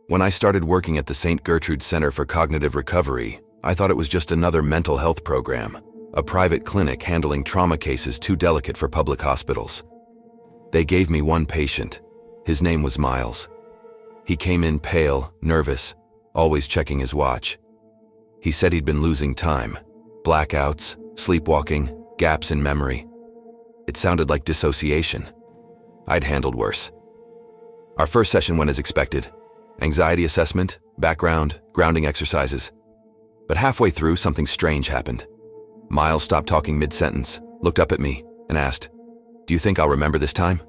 When I started working at the St. Gertrude Center for Cognitive Recovery, I thought it was just another mental health program, a private clinic handling trauma cases too delicate for public hospitals. They gave me one patient. His name was Miles. He came in pale, nervous, always checking his watch. He said he'd been losing time, blackouts, sleepwalking, gaps in memory. It sounded like dissociation. I'd handled worse. Our first session went as expected. Anxiety assessment, background, grounding exercises. But halfway through, something strange happened. Miles stopped talking mid-sentence, looked up at me, and asked, "Do you think I'll remember this time?"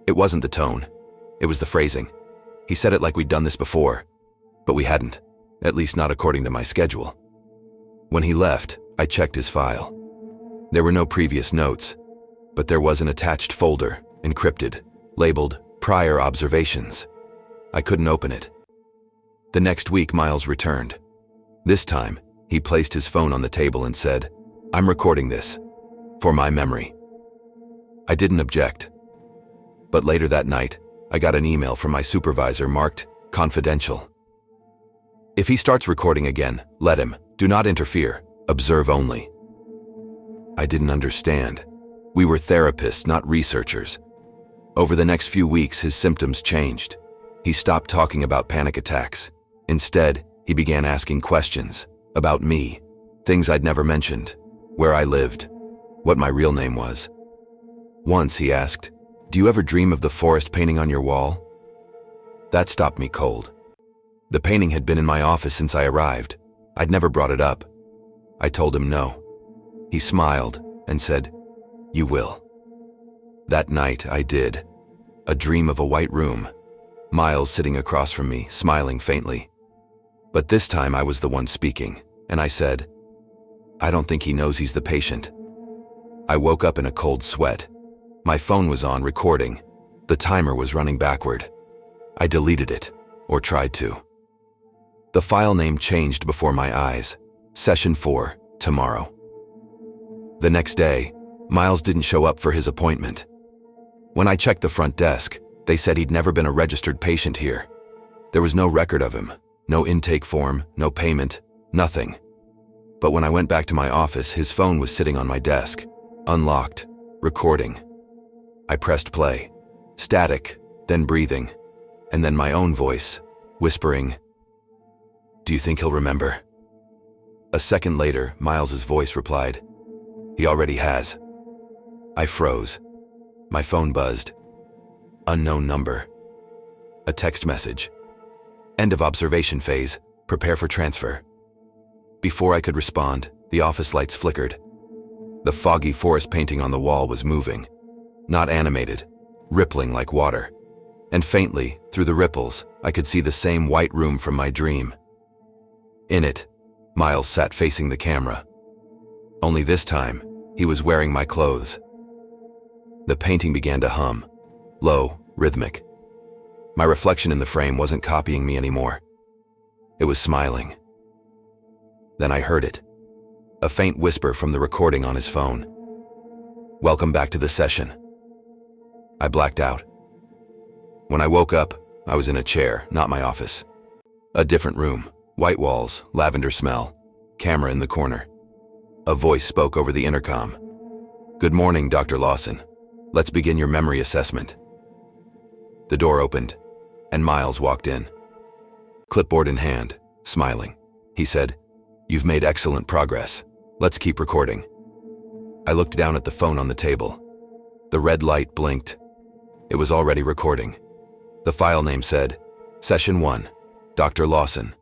It wasn't the tone. It was the phrasing. He said it like we'd done this before, but we hadn't, at least not according to my schedule. When he left, I checked his file. There were no previous notes, but there was an attached folder, encrypted, labeled Prior Observations. I couldn't open it. The next week, Miles returned. This time, he placed his phone on the table and said, "I'm recording this, for my memory." I didn't object. But later that night, I got an email from my supervisor marked confidential. "If he starts recording again, let him. Do not interfere. Observe only." I didn't understand. We were therapists, not researchers. Over the next few weeks, his symptoms changed. He stopped talking about panic attacks. Instead, he began asking questions about me, things I'd never mentioned, where I lived, what my real name was. Once he asked, "Do you ever dream of the forest painting on your wall?" That stopped me cold. The painting had been in my office since I arrived. I'd never brought it up. I told him no. He smiled and said, "You will." That night, I did. A dream of a white room. Miles sitting across from me, smiling faintly. But this time I was the one speaking, and I said, "I don't think he knows he's the patient." I woke up in a cold sweat. My phone was on, recording. The timer was running backward. I deleted it, or tried to. The file name changed before my eyes. Session 4, tomorrow. The next day, Miles didn't show up for his appointment. When I checked the front desk, they said he'd never been a registered patient here. There was no record of him, no intake form, no payment, nothing. But when I went back to my office, his phone was sitting on my desk, unlocked, recording. I pressed play, static, then breathing, and then my own voice, whispering, "Do you think he'll remember?" A second later, Miles's voice replied, "He already has." I froze. My phone buzzed. Unknown number. A text message. "End of observation phase. Prepare for transfer." Before I could respond, the office lights flickered. The foggy forest painting on the wall was moving. Not animated, rippling like water. And faintly, through the ripples, I could see the same white room from my dream. In it, Miles sat facing the camera. Only this time, he was wearing my clothes. The painting began to hum, low, rhythmic. My reflection in the frame wasn't copying me anymore. It was smiling. Then I heard it, a faint whisper from the recording on his phone. "Welcome back to the session." I blacked out. When I woke up, I was in a chair, not my office. A different room, white walls, lavender smell, camera in the corner. A voice spoke over the intercom. "Good morning, Dr. Lawson. Let's begin your memory assessment." The door opened, and Miles walked in. Clipboard in hand, smiling. He said, "You've made excellent progress. Let's keep recording." I looked down at the phone on the table. The red light blinked. It was already recording. The file name said, Session 1, Dr. Lawson.